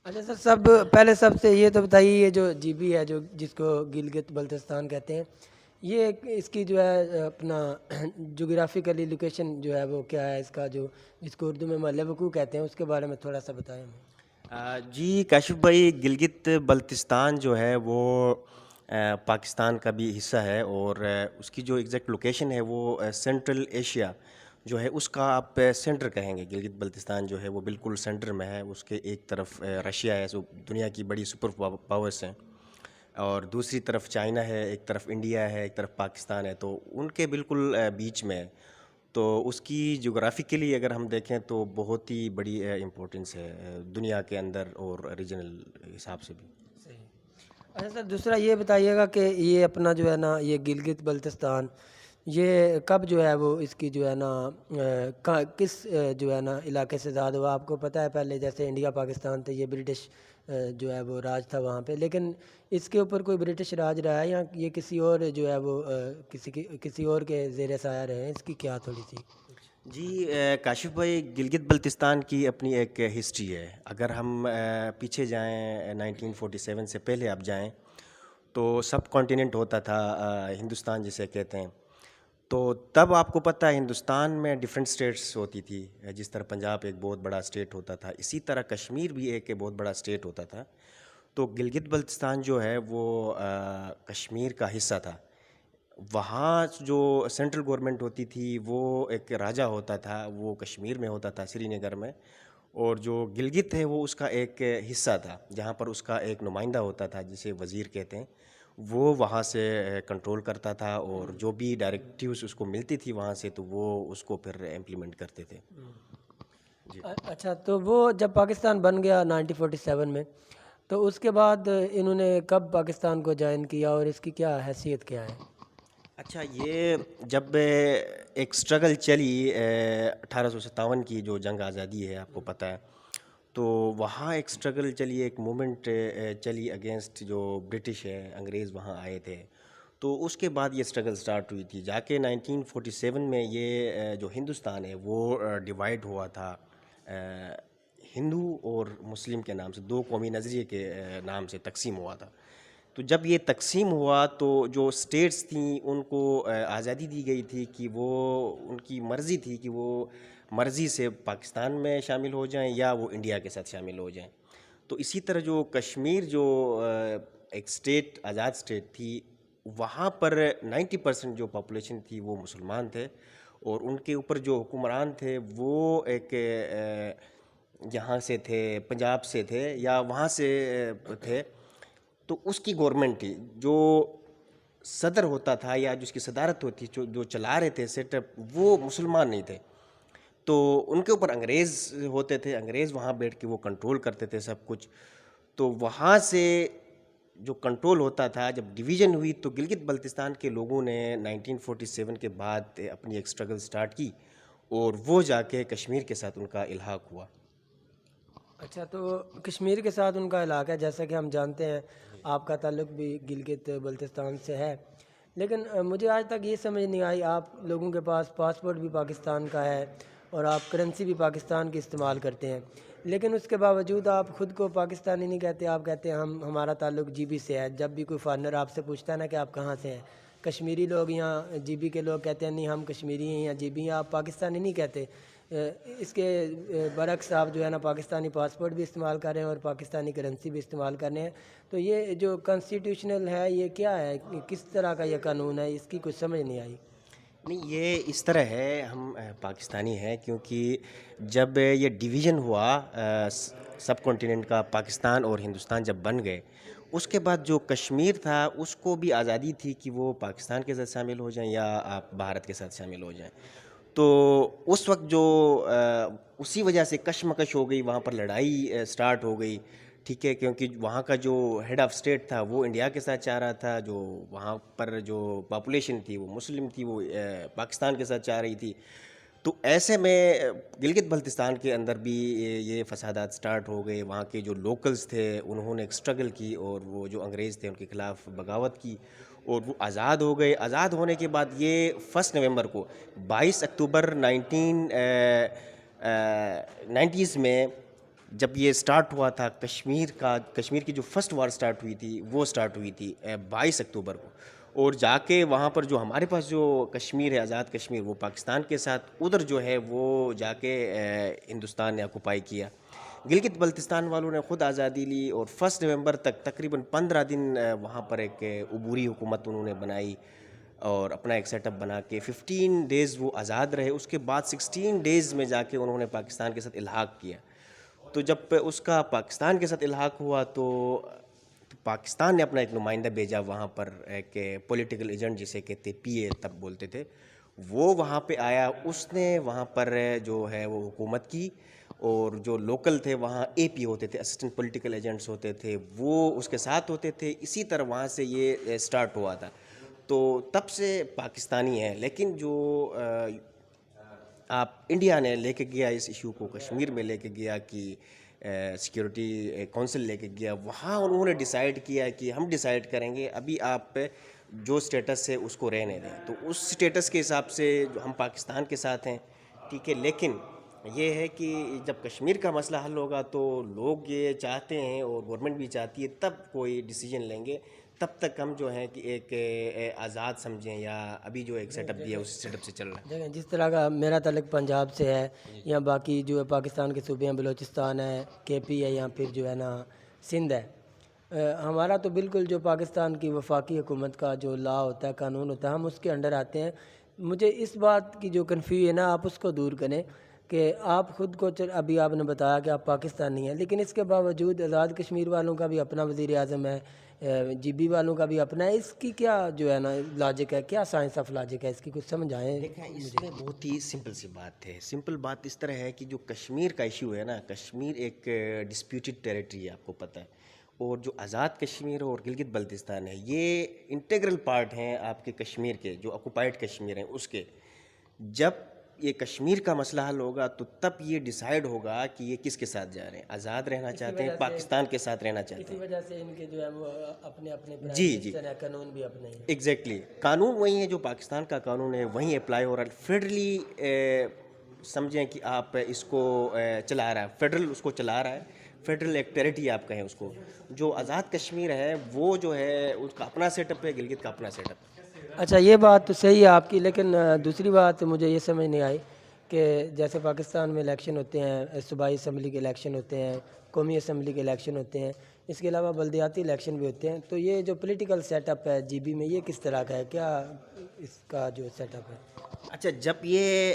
اچھا سر، پہلے سب سے یہ تو بتائیے، یہ جو جی بی ہے جو جس کو گلگت بلتستان کہتے ہیں، یہ اس کی جو ہے اپنا جغرافیکلی لوکیشن جو ہے وہ کیا ہے، اس کا جو جس کو اردو میں محل وقوع کہتے ہیں، اس کے بارے میں تھوڑا سا بتائیں ہمیں۔ جی کاشف بھائی، گلگت بلتستان جو ہے وہ پاکستان کا بھی حصہ ہے، اور اس کی جو ایگزیکٹ لوکیشن ہے وہ سینٹرل ایشیا جو ہے اس کا آپ سینٹر کہیں گے۔ گلگت بلتستان جو ہے وہ بالکل سینٹر میں ہے، اس کے ایک طرف رشیا ہے جو دنیا کی بڑی سپر پاورس ہیں، اور دوسری طرف چائنا ہے، ایک طرف انڈیا ہے، ایک طرف پاکستان ہے، تو ان کے بالکل بیچ میں ہے۔ تو اس کی جغرافیکلی اگر ہم دیکھیں تو بہت ہی بڑی امپورٹنس ہے دنیا کے اندر اور ریجنل حساب سے بھی۔ صحیح۔ اچھا سر، دوسرا یہ بتائیے گا کہ یہ اپنا جو ہے نا یہ گلگت بلتستان، یہ کب جو ہے وہ اس کی جو ہے نا کس جو ہے نا علاقے سے آزاد ہوا؟ آپ کو پتہ ہے پہلے جیسے انڈیا پاکستان تھے، یہ برٹش جو ہے وہ راج تھا وہاں پہ، لیکن اس کے اوپر کوئی برٹش راج رہا ہے یا یہ کسی اور جو ہے وہ کسی اور کے زیر سایہ رہے ہیں؟ اس کی کیا تھوڑی سی جی کاشف بھائی، گلگت بلتستان کی اپنی ایک ہسٹری ہے۔ اگر ہم پیچھے جائیں 1947 سے پہلے آپ جائیں تو سب کانٹیننٹ ہوتا تھا، ہندوستان جسے کہتے ہیں۔ تو تب آپ کو پتہ ہے ہندوستان میں ڈیفرنٹ اسٹیٹس ہوتی تھی، جس طرح پنجاب ایک بہت بڑا اسٹیٹ ہوتا تھا، اسی طرح کشمیر بھی ایک بہت بڑا اسٹیٹ ہوتا تھا۔ تو گلگت بلتستان جو ہے وہ کشمیر کا حصہ تھا۔ وہاں جو سینٹرل گورنمنٹ ہوتی تھی وہ ایک راجہ ہوتا تھا، وہ کشمیر میں ہوتا تھا، سری نگر میں، اور جو گلگت ہے وہ اس کا ایک حصہ تھا، جہاں پر اس کا ایک نمائندہ ہوتا تھا جسے وزیر کہتے ہیں، وہ وہاں سے کنٹرول کرتا تھا، اور جو بھی ڈائریکٹیوز اس کو ملتی تھی وہاں سے تو وہ اس کو پھر امپلیمنٹ کرتے تھے۔ جی اچھا، تو وہ جب پاکستان بن گیا 1947 میں، تو اس کے بعد انہوں نے کب پاکستان کو جوائن کیا اور اس کی کیا حیثیت کیا ہے؟ اچھا، یہ جب ایک سٹرگل چلی 1857 کی جو جنگ آزادی ہے آپ کو پتہ ہے، تو وہاں ایک سٹرگل چلی، ایک مومنٹ چلی اگینسٹ جو برٹش ہے، انگریز وہاں آئے تھے۔ تو اس کے بعد یہ سٹرگل سٹارٹ ہوئی تھی، جا کے 1947 میں یہ جو ہندوستان ہے وہ ڈیوائیڈ ہوا تھا ہندو اور مسلم کے نام سے، دو قومی نظریے کے نام سے تقسیم ہوا تھا۔ تو جب یہ تقسیم ہوا تو جو سٹیٹس تھیں ان کو آزادی دی گئی تھی کہ وہ ان کی مرضی تھی کہ وہ مرضی سے پاکستان میں شامل ہو جائیں یا وہ انڈیا کے ساتھ شامل ہو جائیں۔ تو اسی طرح جو کشمیر جو ایک سٹیٹ آزاد سٹیٹ تھی، وہاں پر 90% جو پاپولیشن تھی وہ مسلمان تھے، اور ان کے اوپر جو حکمران تھے وہ ایک یہاں سے تھے، پنجاب سے تھے یا وہاں سے تھے۔ تو اس کی گورنمنٹ تھی، جو صدر ہوتا تھا یا جس کی صدارت ہوتی جو چلا رہے تھے سیٹ اپ، وہ مسلمان نہیں تھے۔ تو ان کے اوپر انگریز ہوتے تھے، انگریز وہاں بیٹھ کے وہ کنٹرول کرتے تھے سب کچھ۔ تو وہاں سے جو کنٹرول ہوتا تھا، جب ڈویژن ہوئی تو گلگت بلتستان کے لوگوں نے 1947 کے بعد اپنی ایک سٹرگل سٹارٹ کی، اور وہ جا کے کشمیر کے ساتھ ان کا الحاق ہوا۔ اچھا، تو کشمیر کے ساتھ ان کا علاقہ ہے، جیسا کہ ہم جانتے ہیں آپ کا تعلق بھی گلگت بلتستان سے ہے، لیکن مجھے آج تک یہ سمجھ نہیں آئی، آپ لوگوں کے پاس پاسپورٹ بھی پاکستان کا ہے اور آپ کرنسی بھی پاکستان کی استعمال کرتے ہیں، لیکن اس کے باوجود آپ خود کو پاکستانی نہیں کہتے، آپ کہتے ہیں ہمارا تعلق جی بی سے ہے۔ جب بھی کوئی فارنر آپ سے پوچھتا ہے نا کہ آپ کہاں سے ہیں، کشمیری لوگ یہاں جی بی کے لوگ کہتے ہیں نہیں ہم کشمیری ہیں یا جی بی ہیں، آپ پاکستانی نہیں کہتے۔ اس کے برعکس آپ جو ہے نا پاکستانی پاسپورٹ بھی استعمال کر رہے ہیں اور پاکستانی کرنسی بھی استعمال کر رہے ہیں، تو یہ جو کانسٹیٹیوشنل ہے یہ کیا ہے، کس طرح کا یہ قانون ہے؟ اس کی کچھ سمجھ نہیں آئی۔ نہیں، یہ اس طرح ہے، ہم پاکستانی ہیں کیونکہ جب یہ ڈویژن ہوا سب کانٹیننٹ کا، پاکستان اور ہندوستان جب بن گئے، اس کے بعد جو کشمیر تھا اس کو بھی آزادی تھی کہ وہ پاکستان کے ساتھ شامل ہو جائیں یا آپ بھارت کے ساتھ شامل ہو جائیں۔ تو اس وقت جو اسی وجہ سے کشمکش ہو گئی، وہاں پر لڑائی سٹارٹ ہو گئی، ٹھیک ہے، کیونکہ وہاں کا جو ہیڈ آف اسٹیٹ تھا وہ انڈیا کے ساتھ چاہ رہا تھا، جو وہاں پر جو پاپولیشن تھی وہ مسلم تھی، وہ پاکستان کے ساتھ چاہ رہی تھی۔ تو ایسے میں گلگت بلتستان کے اندر بھی یہ فسادات سٹارٹ ہو گئے، وہاں کے جو لوکلز تھے انہوں نے ایک سٹرگل کی، اور وہ جو انگریز تھے ان کے خلاف بغاوت کی، اور وہ آزاد ہو گئے۔ آزاد ہونے کے بعد یہ 1 نومبر کو، 22 اکتوبر 1990s میں جب یہ سٹارٹ ہوا تھا کشمیر کی جو فرسٹ وار سٹارٹ ہوئی تھی وہ سٹارٹ ہوئی تھی 22 اکتوبر کو، اور جا کے وہاں پر جو ہمارے پاس جو کشمیر ہے، آزاد کشمیر، وہ پاکستان کے ساتھ ادھر جو ہے وہ جا کے ہندوستان نے آکوپائی کیا۔ گلگت بلتستان والوں نے خود آزادی لی، اور 1 نومبر تک تقریباً 15 دن وہاں پر ایک عبوری حکومت انہوں نے بنائی، اور اپنا ایک سیٹ اپ بنا کے 15 ڈیز وہ آزاد رہے۔ اس کے بعد 16 ڈیز میں جا کے انہوں نے پاکستان کے ساتھ الحاق کیا۔ تو جب اس کا پاکستان کے ساتھ الحاق ہوا تو پاکستان نے اپنا ایک نمائندہ بھیجا وہاں پر، ایک پولیٹیکل ایجنٹ جسے کہتے پی اے تب بولتے تھے، وہ وہاں پہ آیا، اس نے وہاں پر جو ہے وہ حکومت کی، اور جو لوکل تھے وہاں اے پی ہوتے تھے، اسسٹنٹ پولیٹیکل ایجنٹس ہوتے تھے، وہ اس کے ساتھ ہوتے تھے۔ اسی طرح وہاں سے یہ سٹارٹ ہوا تھا، تو تب سے پاکستانی ہے۔ لیکن جو آپ انڈیا نے لے کے گیا اس ایشو کو، کشمیر میں لے کے گیا، کہ سیکیورٹی کونسل لے کے گیا، وہاں انہوں نے ڈیسائیڈ کیا کہ ہم ڈیسائیڈ کریں گے، ابھی آپ جو سٹیٹس ہے اس کو رہنے دیں۔ تو اس سٹیٹس کے حساب سے جو ہم پاکستان کے ساتھ ہیں، ٹھیک ہے، لیکن یہ ہے کہ جب کشمیر کا مسئلہ حل ہوگا تو لوگ یہ چاہتے ہیں اور گورنمنٹ بھی چاہتی ہے، تب کوئی ڈیسیجن لیں گے۔ تب تک ہم جو ہیں کہ ایک آزاد سمجھیں، یا ابھی جو ایک سیٹ اپ دیا اس سیٹ اپ سے چل رہا ہے۔ دیکھیں جس طرح کا میرا تعلق پنجاب سے ہے، یا باقی جو ہے پاکستان کے صوبے ہیں، بلوچستان ہے، کے پی ہے، یا پھر جو ہے نا سندھ ہے، ہمارا تو بالکل جو پاکستان کی وفاقی حکومت کا جو لا ہوتا ہے، قانون ہوتا ہے، ہم اس کے انڈر آتے ہیں۔ مجھے اس بات کی جو کنفیوژن ہے نا، آپ اس کو دور کریں کہ آپ خود کو ابھی آپ نے بتایا کہ آپ پاکستانی ہیں، لیکن اس کے باوجود آزاد کشمیر والوں کا بھی اپنا وزیر اعظم ہے، جی بی والوں کا بھی اپنا ہے۔ اس کی کیا جو ہے نا لاجک ہے، کیا سائنس آف لاجک ہے اس کی، کچھ سمجھائیں۔ دیکھیں، اس میں بہت ہی سمپل سی بات ہے۔ سمپل بات اس طرح ہے کہ جو کشمیر کا ایشو ہے نا، کشمیر ایک ڈسپیوٹڈ ٹیریٹری ہے، آپ کو پتہ ہے، اور جو آزاد کشمیر اور گلگت بلتستان ہے، یہ انٹیگرل پارٹ ہیں آپ کے کشمیر کے، جو آکوپائڈ کشمیر ہیں اس کے۔ جب یہ کشمیر کا مسئلہ حل ہوگا تو تب یہ ڈیسائیڈ ہوگا کہ یہ کس کے ساتھ جا رہے ہیں، آزاد رہنا چاہتے ہیں، پاکستان کے ساتھ رہنا چاہتے اسی ہیں۔ وجہ سے ان کے جو ہے وہ اپنے اپنے جی جی، قانون بھی اپنے ہیں۔ ایگزیکٹلی، قانون وہی ہے جو پاکستان کا قانون ہے، وہیں اپلائی ہو رہا ہے۔ فیڈرلی سمجھیں کہ آپ اس کو چلا رہا ہے، فیڈرل اس کو چلا رہا ہے، فیڈرل ایک ٹیریٹری آپ کہیں اس کو۔ جو آزاد کشمیر ہے وہ جو ہے اس کا اپنا سیٹ اپ ہے، گلگت کا اپنا سیٹ اپ ہے۔ اچھا، یہ بات تو صحیح ہے آپ کی، لیکن دوسری بات مجھے یہ سمجھ نہیں آئی کہ جیسے پاکستان میں الیکشن ہوتے ہیں، صوبائی اسمبلی کے الیکشن ہوتے ہیں، قومی اسمبلی کے الیکشن ہوتے ہیں، اس کے علاوہ بلدیاتی الیکشن بھی ہوتے ہیں، تو یہ جو پولیٹیکل سیٹ اپ ہے جی بی میں، یہ کس طرح کا ہے، کیا اس کا جو سیٹ اپ ہے؟ اچھا، جب یہ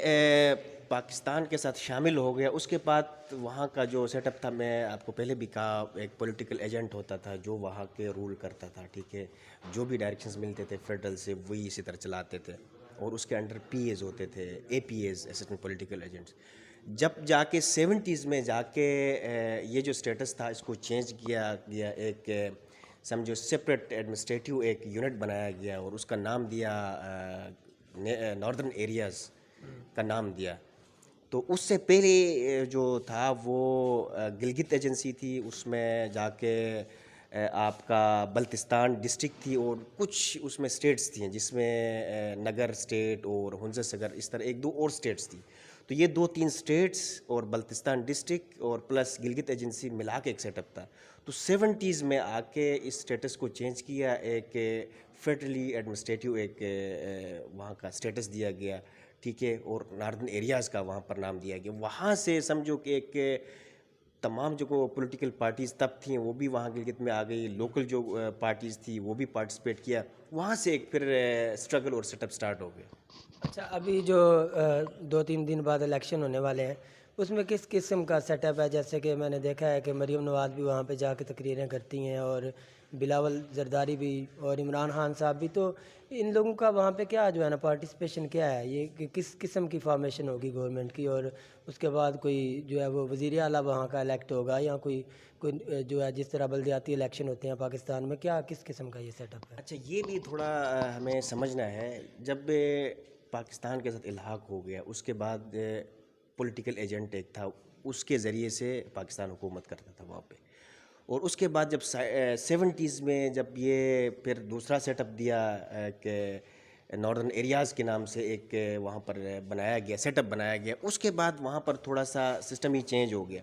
پاکستان کے ساتھ شامل ہو گیا، اس کے بعد وہاں کا جو سیٹ اپ تھا، میں آپ کو پہلے بھی کہا، ایک پولیٹیکل ایجنٹ ہوتا تھا جو وہاں کے رول کرتا تھا، ٹھیک ہے، جو بھی ڈائریکشنز ملتے تھے فیڈرل سے وہی اسی طرح چلاتے تھے، اور اس کے انڈر پی ایز ہوتے تھے، اے پی ایز، اسسٹنٹ پولیٹیکل ایجنٹس۔ جب جا کے 70s میں جا کے یہ جو سٹیٹس تھا اس کو چینج کیا گیا، ایک سمجھو سپریٹ ایڈمنسٹریٹیو ایک یونٹ بنایا گیا، اور اس کا نام دیا ناردرن ایریاز کا نام دیا۔ تو اس سے پہلے جو تھا وہ گلگت ایجنسی تھی، اس میں جا کے آپ کا بلتستان ڈسٹرکٹ تھی، اور کچھ اس میں سٹیٹس تھیں جس میں نگر سٹیٹ اور ہنزر سگر، اس طرح ایک دو اور سٹیٹس تھی۔ تو یہ 2-3 سٹیٹس اور بلتستان ڈسٹرکٹ اور پلس گلگت ایجنسی ملا کے ایک سیٹ اپ تھا۔ تو 70s میں آ کے اس سٹیٹس کو چینج کیا، ایک فیڈرلی ایڈمنسٹریٹیو ایک وہاں کا سٹیٹس دیا گیا، ٹھیک ہے، اور ناردرن ایریاز کا وہاں پر نام دیا گیا۔ وہاں سے سمجھو کہ ایک تمام جو پولیٹیکل پارٹیز تب تھیں وہ بھی وہاں گلگت میں آ گئی، لوکل جو پارٹیز تھی وہ بھی پارٹیسپیٹ کیا، وہاں سے ایک پھر اسٹرگل اور سیٹ اپ اسٹارٹ ہو گیا۔ اچھا، ابھی جو 2-3 دن بعد الیکشن ہونے والے ہیں، اس میں کس قسم کا سیٹ اپ ہے؟ جیسے کہ میں نے دیکھا ہے کہ مریم نواز بھی وہاں پہ جا کے تقریریں کرتی ہیں، اور بلاول زرداری بھی، اور عمران خان صاحب بھی، تو ان لوگوں کا وہاں پہ کیا جو ہے نا پارٹیسپیشن کیا ہے؟ یہ کہ کس قسم کی فارمیشن ہوگی گورنمنٹ کی، اور اس کے بعد کوئی جو ہے وہ وزیر اعلیٰ وہاں کا الیکٹ ہوگا، یا کوئی جو ہے جس طرح بلدیاتی الیکشن ہوتے ہیں پاکستان میں، کیا کس قسم کا یہ سیٹ اپ ہے؟ اچھا، یہ بھی تھوڑا ہمیں سمجھنا ہے۔ جب پاکستان کے ساتھ الحاق ہو گیا، اس کے بعد پولیٹیکل ایجنٹ ایک تھا، اس کے ذریعے سے پاکستان حکومت کرتا تھا وہاں پہ، اور اس کے بعد جب 70s میں جب یہ پھر دوسرا سیٹ اپ دیا کہ ناردرن ایریاز کے نام سے ایک وہاں پر بنایا گیا، سیٹ اپ بنایا گیا، اس کے بعد وہاں پر تھوڑا سا سسٹم ہی چینج ہو گیا۔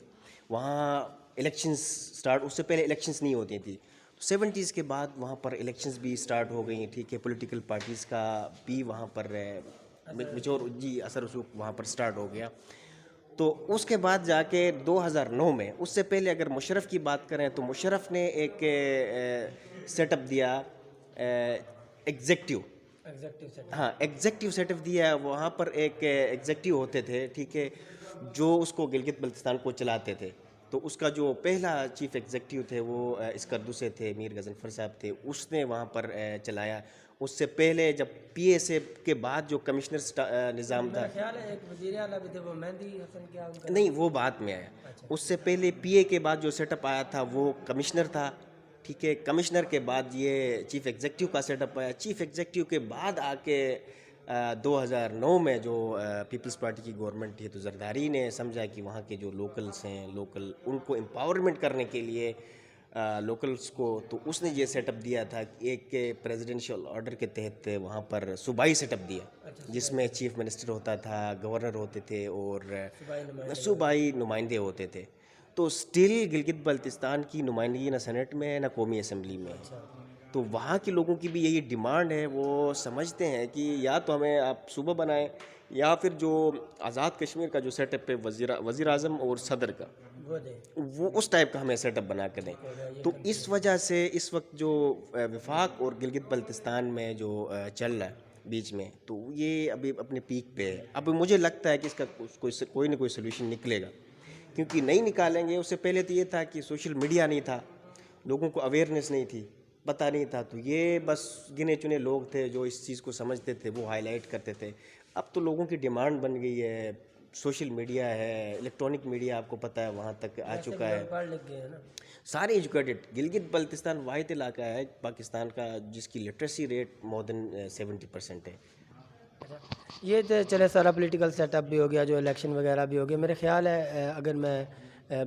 وہاں الیکشنز سٹارٹ، اس سے پہلے الیکشنز نہیں ہوتی تھیں. 70s کے بعد وہاں پر الیکشنز بھی سٹارٹ ہو گئی ہیں. ٹھیک ہے، پولیٹیکل پارٹیز کا بھی وہاں پر میچور جی اثر رسوخ وہاں پر سٹارٹ ہو گیا. تو اس کے بعد جا کے 2009 میں، اس سے پہلے اگر مشرف کی بات کریں تو مشرف نے ایک سیٹ اپ دیا ایگزیکٹو. ہاں، ایگزیکٹو سیٹ اپ دیا. وہاں پر ایک ایگزیکٹو ہوتے تھے، ٹھیک ہے، جو اس کو گلگت بلتستان کو چلاتے تھے. تو اس کا جو پہلا چیف ایگزیکٹو تھے وہ اسکردو سے تھے، میر غضنفر صاحب تھے، اس نے وہاں پر چلایا. اس سے پہلے جب پی ایس اے کے بعد جو کمشنر نظام تھا، خیال ہے ایک وزیر اعلیٰ بھی تھے وہ مہندی حسن کیا ان کا؟ نہیں وہ بعد میں آیا. اس سے پہلے پی اے کے بعد جو سیٹ اپ آیا تھا وہ کمشنر تھا. ٹھیک ہے، کمشنر کے بعد یہ چیف ایگزیکٹو کا سیٹ اپ آیا. چیف ایگزیکٹو کے بعد آ کے 2009 میں جو پیپلز پارٹی کی گورنمنٹ تھی تو زرداری نے سمجھا کہ وہاں کے جو لوکلس ہیں، لوکل ان کو امپاورمنٹ کرنے کے لیے لوکلس کو، تو اس نے یہ سیٹ اپ دیا تھا کہ ایک پریزیڈنشل آرڈر کے تحت وہاں پر صوبائی سیٹ اپ دیا، جس میں چیف منسٹر ہوتا تھا، گورنر ہوتے تھے اور صوبائی نمائندے ہوتے تھے. تو سٹل گلگت بلتستان کی نمائندگی نہ سینٹ میں ہے نہ قومی اسمبلی میں ہے. تو وہاں کے لوگوں کی بھی یہی ڈیمانڈ ہے. وہ سمجھتے ہیں کہ یا تو ہمیں آپ صوبہ بنائیں یا پھر جو آزاد کشمیر کا جو سیٹ اپ ہے وزیر اعظم اور صدر کا، وہ اس ٹائپ کا ہمیں سیٹ اپ بنا کے دیں. تو اس وجہ سے اس وقت جو وفاق اور گلگت بلتستان میں جو چل رہا ہے بیچ میں، تو یہ ابھی اپنے پیک پہ ہے. اب مجھے لگتا ہے کہ اس کا کوئی نہ کوئی سلوشن نکلے گا، کیونکہ نہیں نکالیں گے. اس سے پہلے تو یہ تھا کہ سوشل میڈیا نہیں تھا، لوگوں کو اویئرنیس نہیں تھی، پتہ نہیں تھا. تو یہ بس گنے چنے لوگ تھے جو اس چیز کو سمجھتے تھے، وہ ہائی لائٹ کرتے تھے. اب تو لوگوں کی ڈیمانڈ بن گئی ہے، سوشل میڈیا ہے، الیکٹرانک میڈیا آپ کو پتہ ہے وہاں تک آ چکا ہے. پڑھ لکھ گئے ہیں نا سارے ایجوکیٹڈ. گلگت بلتستان واحد علاقہ ہے پاکستان کا جس کی لٹریسی ریٹ مور دین 70% ہے. یہ تو چلے سارا پولیٹیکل سیٹ اپ بھی ہو گیا، جو الیکشن وغیرہ بھی ہو گیا. میرے خیال ہے اگر میں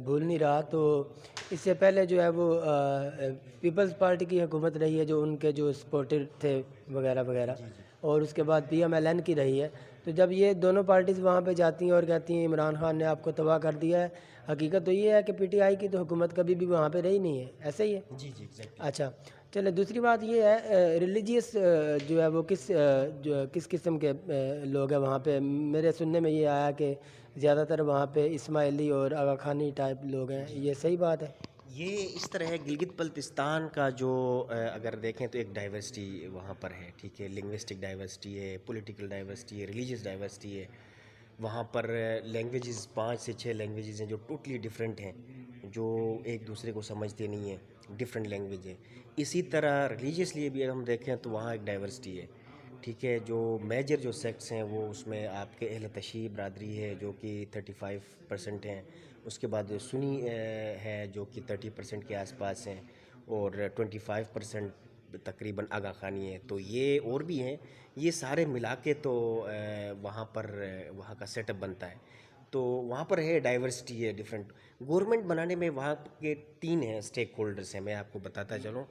بھول نہیں رہا تو اس سے پہلے جو ہے وہ پیپلز پارٹی کی حکومت رہی ہے، جو ان کے جو سپورٹر تھے وغیرہ وغیرہ، اور اس کے بعد پی ایم ایل این کی رہی ہے. تو جب یہ دونوں پارٹیز وہاں پہ جاتی ہیں اور کہتی ہیں عمران خان نے آپ کو تباہ کر دیا ہے، حقیقت تو یہ ہے کہ پی ٹی آئی کی تو حکومت کبھی بھی وہاں پہ رہی نہیں ہے. ایسا ہی ہے؟ جی جی اچھا چلے. دوسری بات یہ ہے ریلیجیس جو ہے وہ کس قسم کے لوگ ہیں وہاں پہ؟ میرے سننے میں یہ آیا کہ زیادہ تر وہاں پہ اسماعیلی اور آغا خانی ٹائپ لوگ ہیں. یہ صحیح بات ہے؟ یہ اس طرح ہے، گلگت بلتستان کا جو اگر دیکھیں تو ایک ڈائیورسٹی وہاں پر ہے. ٹھیک ہے، لنگوسٹک ڈائیورسٹی ہے، پولیٹیکل ڈائیورسٹی ہے، ریلیجیس ڈائیورسٹی ہے. وہاں پر لینگویجز 5 سے 6 لینگویجز ہیں جو ٹوٹلی ڈیفرنٹ ہیں، جو ایک دوسرے کو سمجھتے نہیں ہیں، ڈفرینٹ لینگویج ہے. اسی طرح ریلیجیسلی بھی اگر ہم دیکھیں تو وہاں ایک ڈائیورسٹی ہے. ٹھیک ہے، جو میجر جو سیکٹس ہیں وہ اس میں آپ کے اہل تشیع برادری ہے جو کہ 35% ہیں. اس کے بعد سنی ہے جو کہ 30% کے آس پاس ہیں، اور 25% تقریباً آغا خانی ہے. تو یہ اور بھی ہیں، یہ سارے ملا کے تو وہاں پر وہاں کا سیٹ اپ بنتا ہے. تو وہاں پر ہے ڈائیورسٹی ہے ڈفرینٹ. گورنمنٹ بنانے میں وہاں کے 3 ہیں اسٹیک ہولڈرس ہیں، میں آپ کو بتاتا چلوں.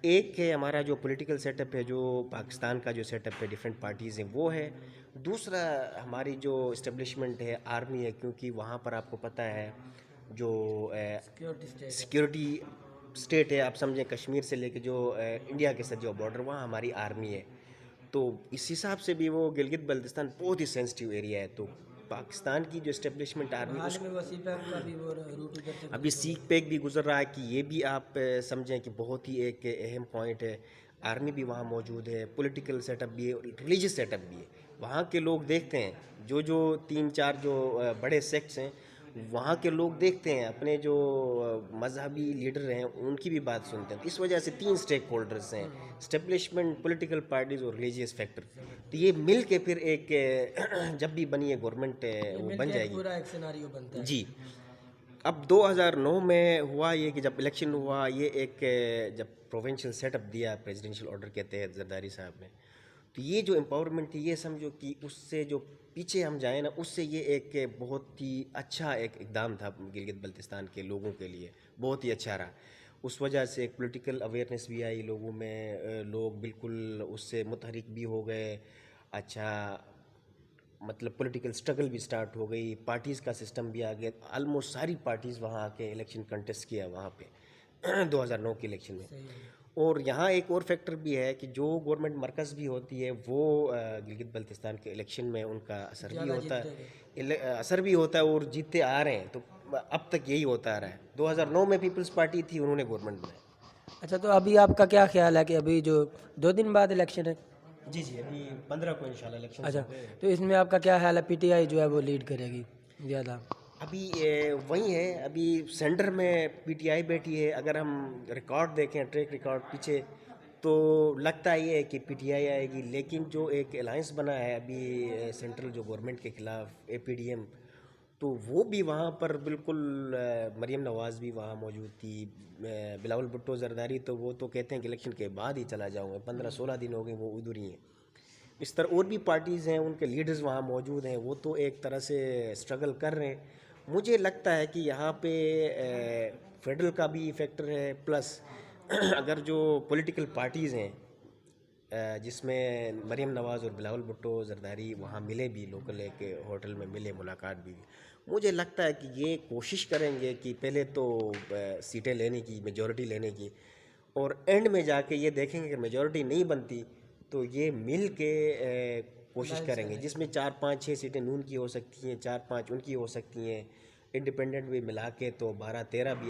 ایک ہے ہمارا جو پولیٹیکل سیٹ اپ ہے، جو پاکستان کا جو سیٹ اپ ہے، ڈفرینٹ پارٹیز ہیں، وہ ہے. دوسرا ہماری جو اسٹیبلشمنٹ ہے آرمی ہے، کیونکہ وہاں پر آپ کو پتہ ہے جو سیکیورٹی اسٹیٹ ہے، آپ سمجھیں کشمیر سے لے کے جو انڈیا کے ساتھ جو بارڈر، وہاں ہماری آرمی ہے. تو اس حساب سے بھی وہ گلگت بلتستان بہت ہی سینسٹیو ایریا ہے. تو پاکستان کی جو اسٹیبلشمنٹ آرمی اس ابھی سیکھ پیک بھی گزر رہا ہے کہ یہ بھی آپ سمجھیں کہ بہت ہی ایک اہم پوائنٹ ہے. آرمی بھی وہاں موجود ہے، پولیٹیکل سیٹ اپ بھی ہے، ریلیجیس سیٹ اپ بھی ہے. وہاں کے لوگ دیکھتے ہیں جو 3-4 جو بڑے سیکٹس ہیں، وہاں کے لوگ دیکھتے ہیں اپنے جو مذہبی لیڈر ہیں ان کی بھی بات سنتے ہیں. اس وجہ سے 3 اسٹیک ہولڈرز ہیں، اسٹیبلشمنٹ، پولیٹیکل پارٹیز اور ریلیجیس فیکٹر. تو یہ مل کے پھر ایک جب بھی بنی ہے گورنمنٹ وہ بن جائے گی. پورا ایک سیناریو بنتا ہے. جی. اب 2009 میں ہوا یہ کہ جب الیکشن ہوا، یہ ایک جب پروونشل سیٹ اپ دیا پریزیڈنشل آرڈر کے تحت زرداری صاحب نے، تو یہ جو امپاورمنٹ تھی، یہ سمجھو کہ اس سے جو پیچھے ہم جائیں نا، اس سے یہ ایک بہت ہی اچھا ایک اقدام تھا گلگت بلتستان کے لوگوں کے لیے، بہت ہی اچھا رہا. اس وجہ سے ایک پولیٹیکل اویئرنیس بھی آئی لوگوں میں، لوگ بالکل اس سے متحرک بھی ہو گئے. اچھا مطلب پولیٹیکل سٹرگل بھی سٹارٹ ہو گئی, پارٹیز کا سسٹم بھی آ گیا, آلموسٹ ساری پارٹیز وہاں آ کے الیکشن کنٹیسٹ کیا وہاں پہ 2009 کے الیکشن میں. اور یہاں ایک اور فیکٹر بھی ہے کہ جو گورنمنٹ مرکز بھی ہوتی ہے وہ گلگت بلتستان کے الیکشن میں ان کا اثر بھی ہوتا ہے اور جیتتے آ رہے ہیں. تو اب تک یہی ہوتا آ رہا ہے. 2009 میں پیپلز پارٹی تھی, انہوں نے گورنمنٹ بنائی. اچھا تو ابھی آپ کا کیا خیال ہے کہ ابھی جو 2 دن بعد الیکشن ہے؟ جی ابھی 15 کو انشاءاللہ الیکشن. اچھا تو اس میں آپ کا کیا خیال ہے؟ پی ٹی آئی جو ہے وہ لیڈ کرے گی زیادہ؟ ابھی وہی ہے, ابھی سینٹر میں پی ٹی آئی بیٹھی ہے. اگر ہم ریکارڈ دیکھیں, ٹریک ریکارڈ پیچھے, تو لگتا یہ ہے کہ پی ٹی آئی آئے گی. لیکن جو ایک الائنس بنا ہے ابھی سینٹرل جو گورنمنٹ کے خلاف, اے پی ڈی ایم, تو وہ بھی وہاں پر بالکل, مریم نواز بھی وہاں موجود تھی, بلاول بھٹو زرداری, تو وہ تو کہتے ہیں کہ الیکشن کے بعد ہی چلا جاؤں گا. 15-16 دن ہو گئے وہ ادھر ہی ہیں. اس طرح اور بھی پارٹیز ہیں, ان کے لیڈرز وہاں موجود ہیں, وہ تو ایک طرح سے اسٹرگل کر رہے ہیں. مجھے لگتا ہے کہ یہاں پہ فیڈرل کا بھی فیکٹر ہے, پلس اگر جو پولیٹیکل پارٹیز ہیں جس میں مریم نواز اور بلاول بھٹو زرداری وہاں ملے بھی, لوکل ایک ہوٹل میں ملے, ملاقات بھی, مجھے لگتا ہے کہ یہ کوشش کریں گے کہ پہلے تو سیٹیں لینے کی, میجورٹی لینے کی, اور اینڈ میں جا کے یہ دیکھیں گے کہ میجورٹی نہیں بنتی تو یہ مل کے کوشش کریں گے, جس میں 4-5-6 سیٹیں نون کی ہو سکتی ہیں, 4-5 ان کی ہو سکتی ہیں, انڈیپینڈنٹ بھی ملا کے تو 12-13 بھی